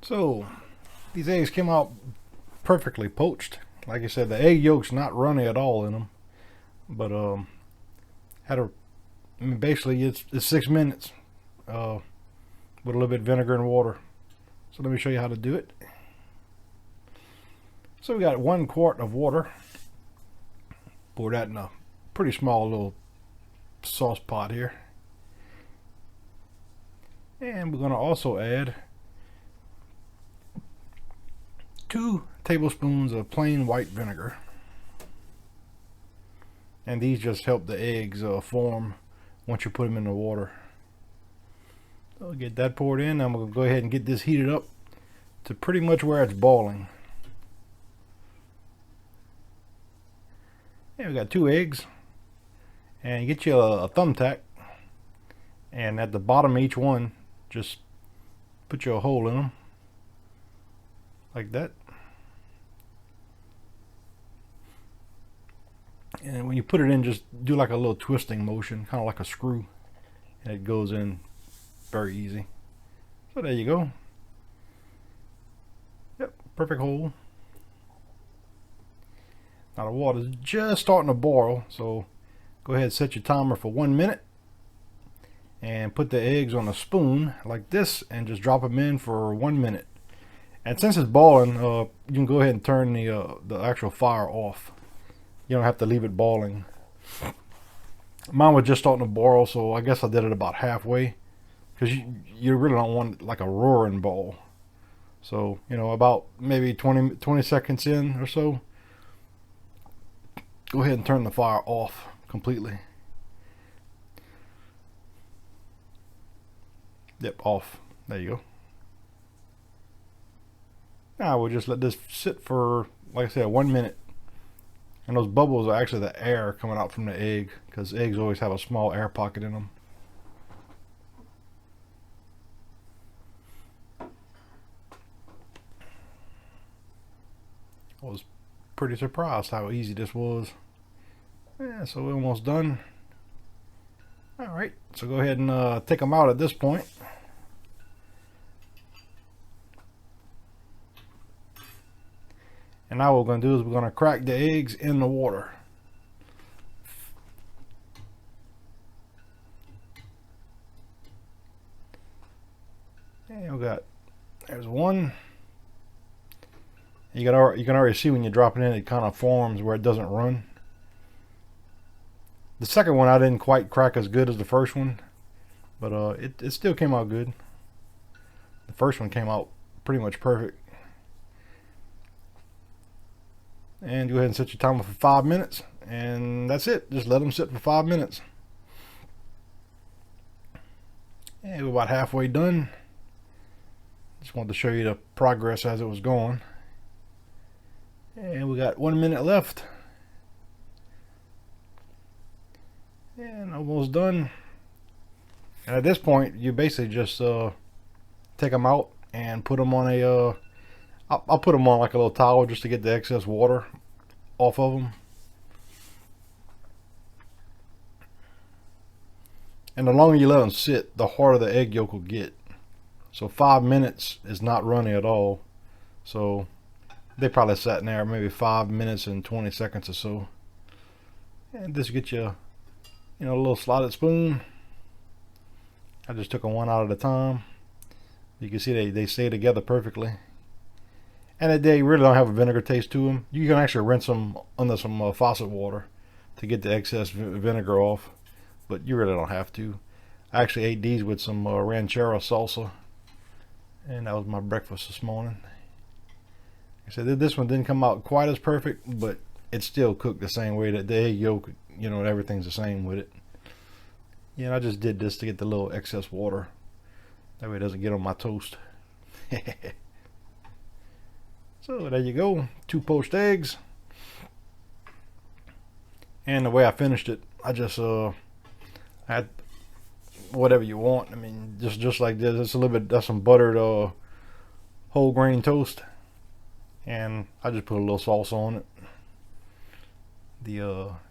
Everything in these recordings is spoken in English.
So these eggs came out perfectly poached. Like I said, the egg yolk's not runny at all in them, but had a I mean, basically it's 6 minutes with a little bit of vinegar and water. So let me show you how to do it. So we got 1 quart of water. Pour that in a pretty small little sauce pot here. And we're going to also add 2 tablespoons of plain white vinegar. And these just help the eggs form once you put them in the water. So I'll get that poured in. I'm going to go ahead and get this heated up to pretty much where it's boiling. And we got 2 eggs. And you get you a thumbtack. And at the bottom of each one, just put you a hole in them. Like that. And when you put it in, just do like a little twisting motion, kind of like a screw. And it goes in very easy. So there you go. Yep, perfect hole. Now the water's just starting to boil, so go ahead and set your timer for 1 minute. And put the eggs on a spoon like this and just drop them in for 1 minute. And since it's boiling, you can go ahead and turn the actual fire off. You don't have to leave it boiling. Mine was just starting to boil, so I guess I did it about halfway. Because you really don't want like a roaring boil. So, you know, about maybe 20 seconds in or so, go ahead and turn the fire off completely. Yep, off. There you go. Now we'll just let this sit for, like I said, 1 minute. And those bubbles are actually the air coming out from the egg, because eggs always have a small air pocket in them. I was pretty surprised how easy this was. Yeah, so we're almost done. Alright, so go ahead and take them out at this point. And now what we're going to do is we're going to crack the eggs in the water. And we got, there's one. You can already see when you drop it in, it kind of forms where it doesn't run. The second one I didn't quite crack as good as the first one, but it still came out good. The first one came out pretty much perfect. And go ahead and set your timer for 5 minutes, and that's it. Just let them sit for 5 minutes. And we're about halfway done. Just wanted to show you the progress as it was going. And we got 1 minute left. And almost done. And at this point, you basically just take them out and put them on a I'll put them on like a little towel just to get the excess water off of them. And the longer you let them sit, the harder the egg yolk will get. So 5 minutes is not runny at all. So they probably sat in there maybe 5 minutes and 20 seconds or so. And this get you, a little slotted spoon. I just took them one out at a time. You can see they stay together perfectly. And they really don't have a vinegar taste to them. You can actually rinse them under some faucet water to get the excess vinegar off, but you really don't have to. I actually ate these with some ranchero salsa, and that was my breakfast this morning. Like I said, this one didn't come out quite as perfect, but it's still cooked the same way. That the egg yolk, everything's the same with it. I just did this to get the little excess water. That way it doesn't get on my toast. So there you go, 2 poached eggs. And the way I finished it, I just had whatever you want. I mean, just like this. It's a little bit, that's some buttered whole grain toast, and I just put a little salsa on it.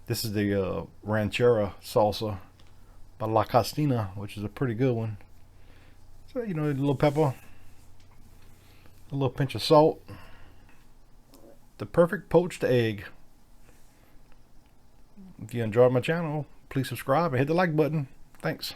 This is the ranchera salsa by La Costina, which is a pretty good one. So a little pepper, a little pinch of salt. The perfect poached egg. If you enjoyed my channel, please subscribe and hit the like button. Thanks.